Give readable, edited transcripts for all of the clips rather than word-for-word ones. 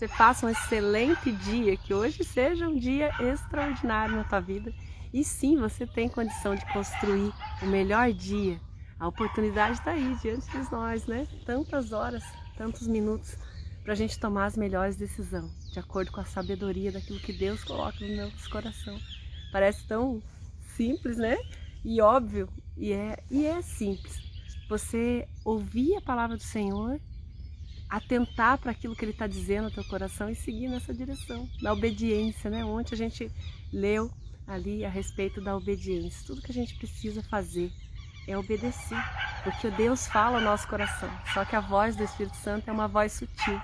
Você faça um excelente dia, que hoje seja um dia extraordinário na tua vida. E sim, você tem condição de construir o melhor dia. A oportunidade está aí diante de nós, né? Tantas horas, tantos minutos para a gente tomar as melhores decisões, de acordo com a sabedoria daquilo que Deus coloca no nosso coração. Parece tão simples, né? E óbvio, e é simples. Você ouvir a palavra do Senhor, atentar para aquilo que Ele está dizendo no teu coração e seguir nessa direção, na obediência, né? Ontem a gente leu ali a respeito da obediência. Tudo que a gente precisa fazer é obedecer, porque Deus fala ao nosso coração, só que a voz do Espírito Santo é uma voz sutil,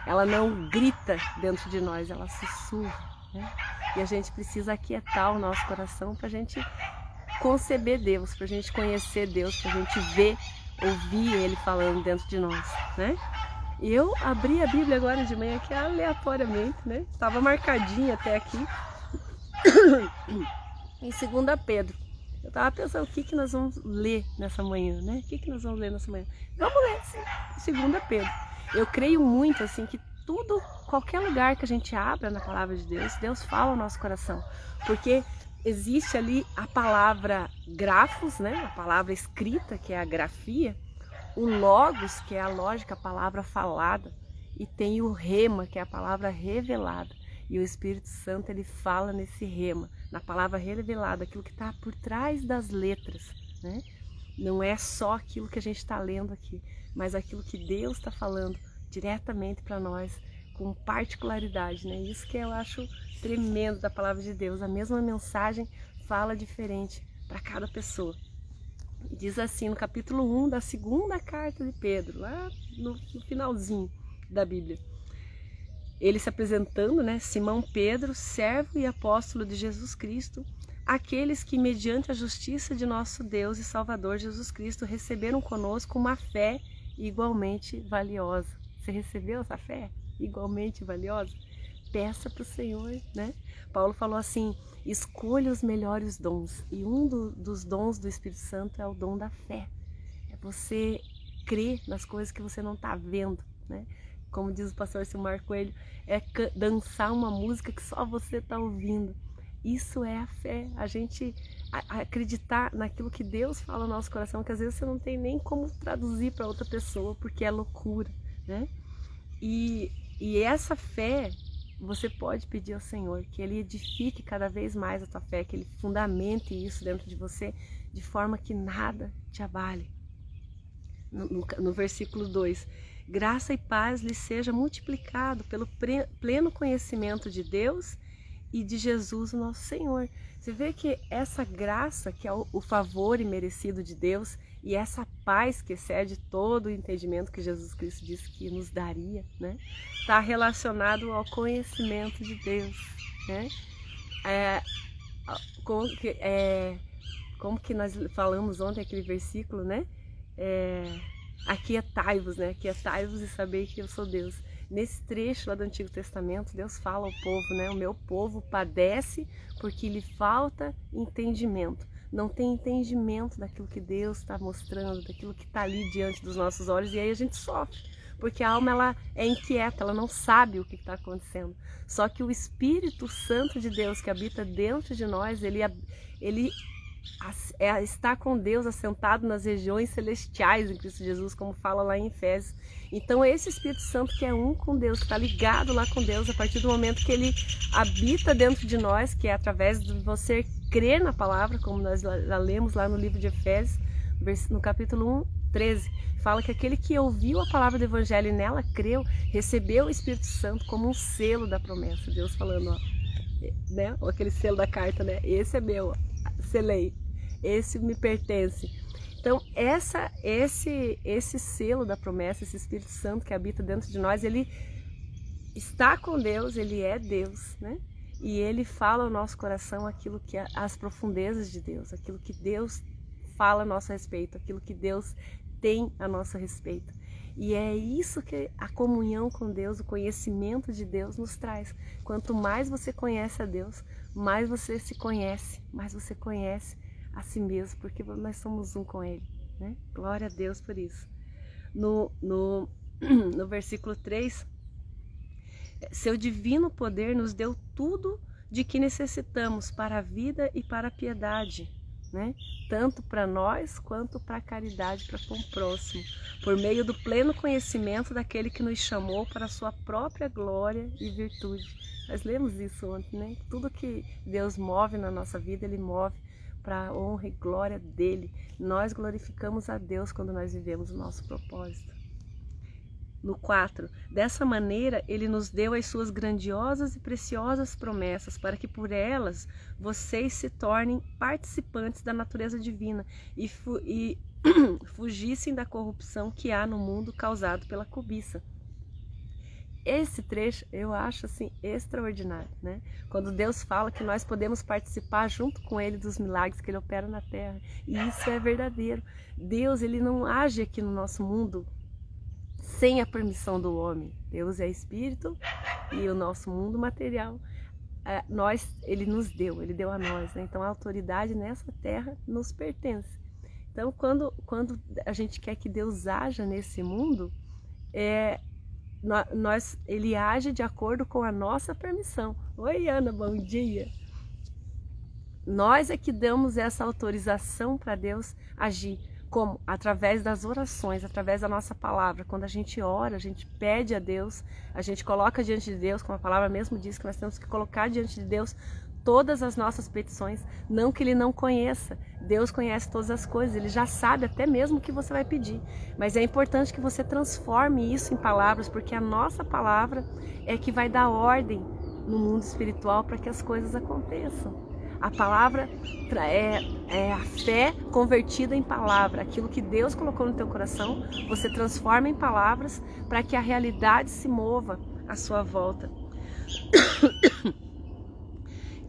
ela não grita dentro de nós, ela sussurra, né? E a gente precisa aquietar o nosso coração para a gente conceber Deus, para a gente conhecer Deus, para a gente ver, ouvir Ele falando dentro de nós, né? E eu abri a Bíblia agora de manhã aqui aleatoriamente, né? Estava marcadinha até aqui, em 2 Pedro. Eu estava pensando o que nós vamos ler nessa manhã, né? O que nós vamos ler nessa manhã? Vamos ler, sim, 2 Pedro. Eu creio muito, assim, que tudo, qualquer lugar que a gente abra na palavra de Deus, Deus fala ao nosso coração. Porque existe ali a palavra grafos, né? A palavra escrita, que é a grafia. O logos, que é a lógica, a palavra falada. E tem o rema, que é a palavra revelada. E o Espírito Santo, ele fala nesse rema, na palavra revelada, aquilo que está por trás das letras, né? Não é só aquilo que a gente está lendo aqui, mas aquilo que Deus está falando diretamente para nós, com particularidade, né? Isso que eu acho tremendo da palavra de Deus. A mesma mensagem fala diferente para cada pessoa. Diz assim no capítulo 1 da 2ª carta de Pedro, lá no finalzinho da Bíblia. Ele se apresentando, né? Simão Pedro, servo e apóstolo de Jesus Cristo, aqueles que, mediante a justiça de nosso Deus e Salvador Jesus Cristo, receberam conosco uma fé igualmente valiosa. Você recebeu essa fé igualmente valiosa? Peça para o Senhor, né? Paulo falou assim, escolha os melhores dons. E um dos dons do Espírito Santo é o dom da fé. É você crer nas coisas que você não está vendo, né? Como diz o pastor Silmar Coelho, é dançar uma música que só você está ouvindo. Isso é a fé, a gente acreditar naquilo que Deus fala no nosso coração, que às vezes você não tem nem como traduzir para outra pessoa, porque é loucura, né? E essa fé, você pode pedir ao Senhor que Ele edifique cada vez mais a tua fé, que Ele fundamente isso dentro de você, de forma que nada te abale. No versículo 2, graça e paz lhe seja multiplicado pelo pleno conhecimento de Deus e de Jesus, o nosso Senhor. Você vê que essa graça, que é o favor imerecido de Deus, e essa paz que excede todo o entendimento que Jesus Cristo disse que nos daria, né? Está relacionado ao conhecimento de Deus, né? Como que nós falamos ontem, aquele versículo, né? Aquietai-vos, né? Aquietai-vos e sabei que eu sou Deus. Nesse trecho lá do Antigo Testamento, Deus fala ao povo, né? O meu povo padece porque lhe falta entendimento. Não tem entendimento daquilo que Deus está mostrando, daquilo que está ali diante dos nossos olhos, e aí a gente sofre, porque a alma ela é inquieta, ela não sabe o que está acontecendo. Só que o Espírito Santo de Deus que habita dentro de nós, ele está com Deus assentado nas regiões celestiais em Cristo Jesus, como fala lá em Efésios. Então esse Espírito Santo que é um com Deus, que está ligado lá com Deus, a partir do momento que ele habita dentro de nós, que é através de você crer na palavra, como nós já lemos lá no livro de Efésios, no capítulo 1, 13, fala que aquele que ouviu a palavra do Evangelho e nela creu, recebeu o Espírito Santo como um selo da promessa. Deus falando, ó, né? Aquele selo da carta, né? Esse é meu, ó. Selei, esse me pertence. Então esse selo da promessa, esse Espírito Santo que habita dentro de nós, ele está com Deus, ele é Deus, né? E ele fala ao nosso coração aquilo que é as profundezas de Deus, aquilo que Deus fala a nosso respeito, aquilo que Deus tem a nosso respeito. E é isso que a comunhão com Deus, o conhecimento de Deus nos traz. Quanto mais você conhece a Deus, mais você se conhece, mais você conhece a si mesmo, porque nós somos um com Ele, né? Glória a Deus por isso. No versículo 3, seu divino poder nos deu tudo de que necessitamos para a vida e para a piedade, né? Tanto para nós quanto para a caridade para com o próximo, por meio do pleno conhecimento daquele que nos chamou para a sua própria glória e virtude. Nós lemos isso ontem, né? Tudo que Deus move na nossa vida, Ele move para a honra e glória dEle. Nós glorificamos a Deus quando nós vivemos o nosso propósito. No 4, dessa maneira Ele nos deu as suas grandiosas e preciosas promessas, para que por elas vocês se tornem participantes da natureza divina e fugissem da corrupção que há no mundo causado pela cobiça. Esse trecho eu acho assim extraordinário, né? Quando Deus fala que nós podemos participar junto com Ele dos milagres que Ele opera na terra, e isso é verdadeiro. Deus, Ele não age aqui no nosso mundo sem a permissão do homem. Deus é espírito e o nosso mundo material, Ele nos deu, Ele deu a nós, né? Então a autoridade nessa terra nos pertence. Então quando a gente quer que Deus haja nesse mundo, Ele age de acordo com a nossa permissão. Oi, Ana, bom dia. Nós é que damos essa autorização para Deus agir. Como? Através das orações, através da nossa palavra. Quando a gente ora, a gente pede a Deus, a gente coloca diante de Deus, como a palavra mesmo diz, que nós temos que colocar diante de Deus todas as nossas petições. Não que Ele não conheça, Deus conhece todas as coisas, Ele já sabe até mesmo o que você vai pedir. Mas é importante que você transforme isso em palavras, porque a nossa palavra é que vai dar ordem no mundo espiritual para que as coisas aconteçam. A palavra é a fé convertida em palavra. Aquilo que Deus colocou no teu coração, você transforma em palavras para que a realidade se mova à sua volta.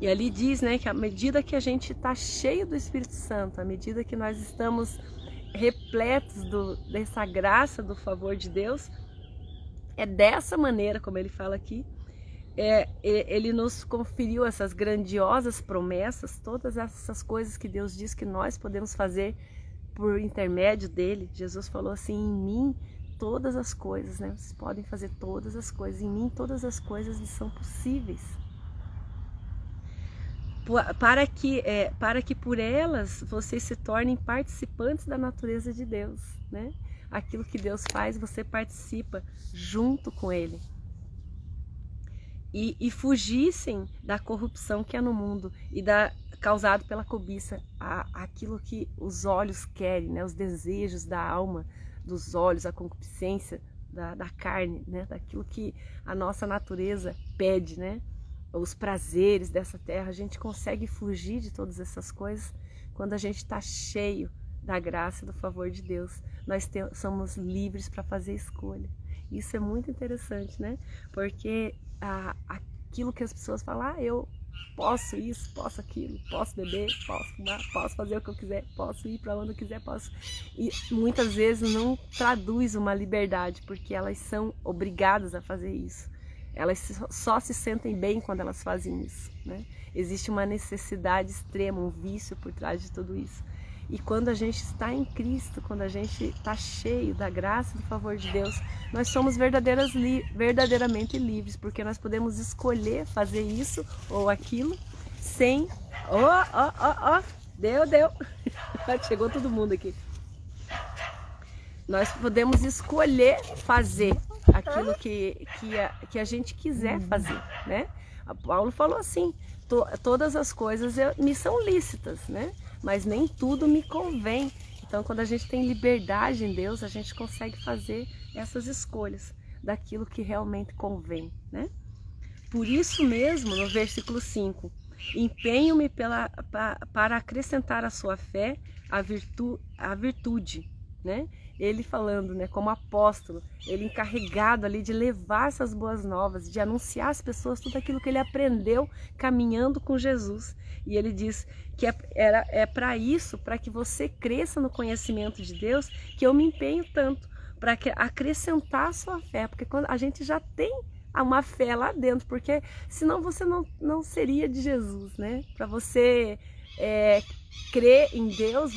E ali diz, né, que à medida que a gente está cheio do Espírito Santo, à medida que nós estamos repletos dessa graça, do favor de Deus, é dessa maneira, como ele fala aqui, Ele nos conferiu essas grandiosas promessas, todas essas coisas que Deus diz que nós podemos fazer por intermédio dele. Jesus falou assim, em mim todas as coisas, né? Vocês podem fazer todas as coisas, em mim todas as coisas são possíveis. Para que por elas vocês se tornem participantes da natureza de Deus, né? Aquilo que Deus faz, você participa junto com Ele. E fugissem da corrupção que há no mundo e causado pela cobiça, aquilo que os olhos querem, né? Os desejos da alma, dos olhos, a concupiscência da carne, né? Daquilo que a nossa natureza pede, né? Os prazeres dessa terra. A gente consegue fugir de todas essas coisas quando a gente está cheio da graça e do favor de Deus. Nós somos livres para fazer escolha. Isso é muito interessante, né? Porque aquilo que as pessoas falam, eu posso isso, posso aquilo, posso beber, posso fumar, posso fazer o que eu quiser, posso ir para onde eu quiser, posso. E muitas vezes não traduz uma liberdade, porque elas são obrigadas a fazer isso. Elas só se sentem bem quando elas fazem isso, né? Existe uma necessidade extrema, um vício por trás de tudo isso. E quando a gente está em Cristo, quando a gente está cheio da graça e do favor de Deus, nós somos verdadeiramente livres, porque nós podemos escolher fazer isso ou aquilo sem... Deu! Chegou todo mundo aqui. Nós podemos escolher fazer aquilo que a gente quiser fazer, né? Paulo falou assim, todas as coisas me são lícitas, né? Mas nem tudo me convém. Então, quando a gente tem liberdade em Deus, a gente consegue fazer essas escolhas daquilo que realmente convém, né? Por isso mesmo, no versículo 5, empenho-me para acrescentar à sua fé a virtude, né? Ele falando, né, como apóstolo, ele encarregado ali de levar essas boas novas, de anunciar às pessoas tudo aquilo que ele aprendeu caminhando com Jesus. E ele diz que é para isso, para que você cresça no conhecimento de Deus, que eu me empenho tanto, para acrescentar a sua fé, porque quando a gente já tem uma fé lá dentro, porque senão você não seria de Jesus, né? Para você crer em Deus,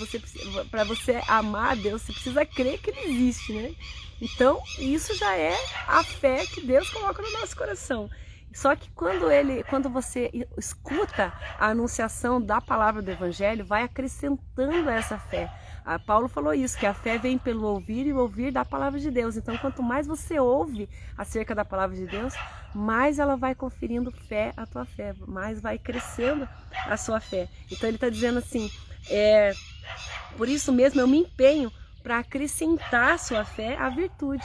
para você amar a Deus, você precisa crer que Ele existe, né? Então, isso já é a fé que Deus coloca no nosso coração. Só que quando você escuta a anunciação da palavra do Evangelho, vai acrescentando essa fé. Paulo falou isso, que a fé vem pelo ouvir e o ouvir da palavra de Deus. Então, quanto mais você ouve acerca da palavra de Deus, mais ela vai conferindo fé à tua fé, mais vai crescendo a sua fé. Então, ele está dizendo assim, por isso mesmo eu me empenho para acrescentar à sua fé a virtude.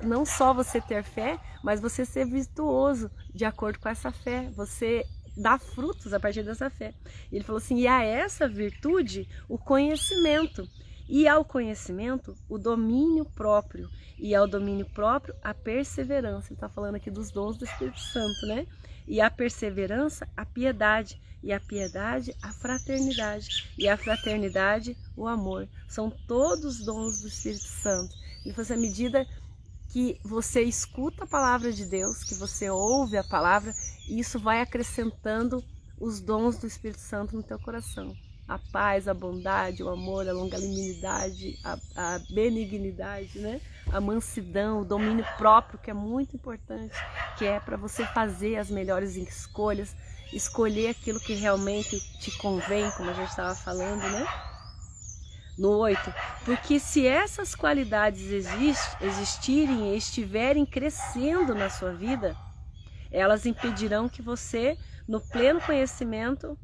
Não só você ter fé, mas você ser virtuoso de acordo com essa fé, você dá frutos a partir dessa fé. Ele falou assim, e a essa virtude o conhecimento, e ao conhecimento o domínio próprio, e ao domínio próprio a perseverança. Ele está falando aqui dos dons do Espírito Santo, né? E a perseverança a piedade, e a piedade a fraternidade, e a fraternidade o amor. São todos dons do Espírito Santo. E você, à medida que você escuta a palavra de Deus, que você ouve a palavra, isso vai acrescentando os dons do Espírito Santo no teu coração. A paz, a bondade, o amor, a longanimidade, a benignidade, né? A mansidão, o domínio próprio, que é muito importante, que é para você fazer as melhores escolhas, escolher aquilo que realmente te convém, como a gente estava falando, né? No 8, porque se essas qualidades existirem e estiverem crescendo na sua vida, elas impedirão que você, no pleno conhecimento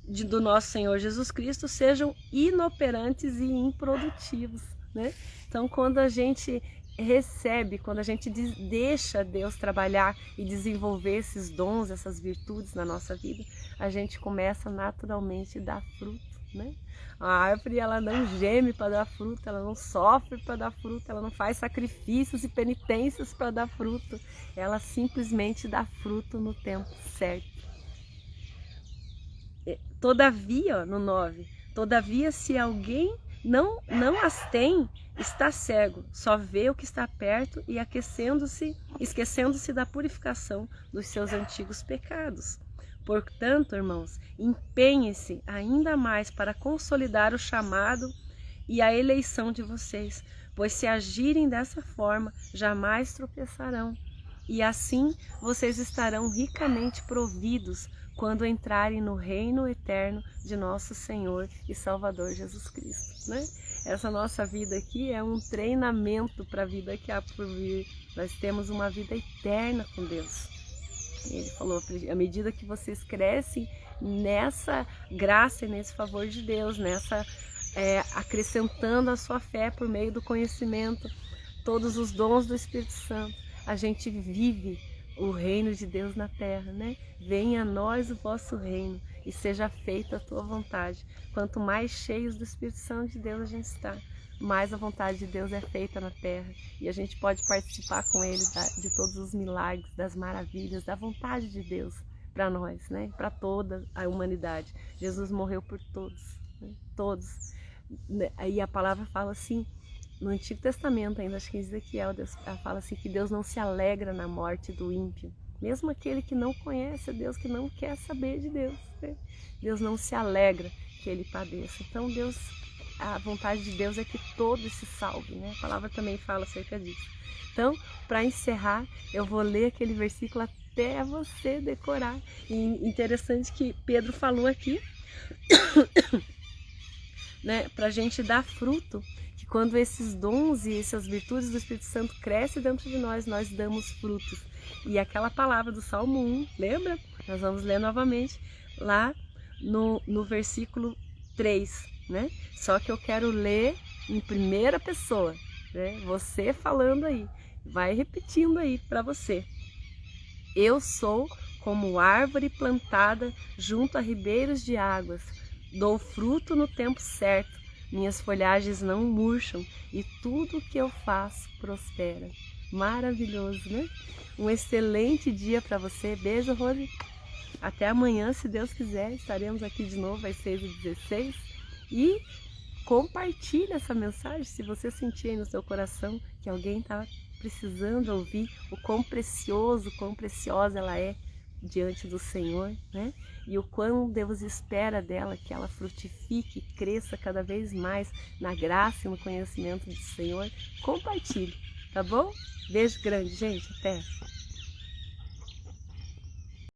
do nosso Senhor Jesus Cristo, sejam inoperantes e improdutivos, né? Então, quando a gente recebe, quando a gente deixa Deus trabalhar e desenvolver esses dons, essas virtudes na nossa vida, a gente começa naturalmente a dar fruto, né? A árvore, ela não geme para dar fruto, ela não sofre para dar fruto, ela não faz sacrifícios e penitências para dar fruto, ela simplesmente dá fruto no tempo certo. Todavia, no 9, todavia se alguém não as tem, está cego, só vê o que está perto e esquecendo-se da purificação dos seus antigos pecados. Portanto, irmãos, empenhem-se ainda mais para consolidar o chamado e a eleição de vocês, pois se agirem dessa forma, jamais tropeçarão. E assim vocês estarão ricamente providos quando entrarem no reino eterno de nosso Senhor e Salvador Jesus Cristo, né? Essa nossa vida aqui é um treinamento para a vida que há por vir. Nós temos uma vida eterna com Deus. Ele falou, à medida que vocês crescem nessa graça e nesse favor de Deus, acrescentando a sua fé por meio do conhecimento, todos os dons do Espírito Santo, a gente vive o reino de Deus na terra, né? Venha a nós o vosso reino e seja feita a tua vontade. Quanto mais cheios do Espírito Santo de Deus a gente está, mais a vontade de Deus é feita na terra e a gente pode participar com Ele de todos os milagres, das maravilhas, da vontade de Deus para nós, né? Para toda a humanidade. Jesus morreu por todos, né? Todos. Aí a palavra fala assim, no Antigo Testamento ainda, acho que em Ezequiel, Deus fala assim que Deus não se alegra na morte do ímpio. Mesmo aquele que não conhece a Deus, que não quer saber de Deus, né? Deus não se alegra que ele padeça. Então Deus... A vontade de Deus é que todos se salvem, né? A palavra também fala acerca disso. Então, para encerrar, eu vou ler aquele versículo até você decorar. E interessante que Pedro falou aqui, né? Para a gente dar fruto, que quando esses dons e essas virtudes do Espírito Santo crescem dentro de nós, nós damos frutos. E aquela palavra do Salmo 1, lembra? Nós vamos ler novamente lá no versículo 3. Né? Só que eu quero ler em primeira pessoa, né? Você falando aí, vai repetindo aí para você. Eu sou como árvore plantada junto a ribeiros de águas, dou fruto no tempo certo, minhas folhagens não murcham e tudo que eu faço prospera. Maravilhoso, né? Um excelente dia para você. Beijo, Rose. Até amanhã, se Deus quiser, estaremos aqui de novo às 6h16. E compartilhe essa mensagem se você sentir aí no seu coração que alguém está precisando ouvir o quão precioso, quão preciosa ela é diante do Senhor, né? E o quão Deus espera dela que ela frutifique, cresça cada vez mais na graça e no conhecimento do Senhor. Compartilhe, tá bom? Beijo grande, gente. Até!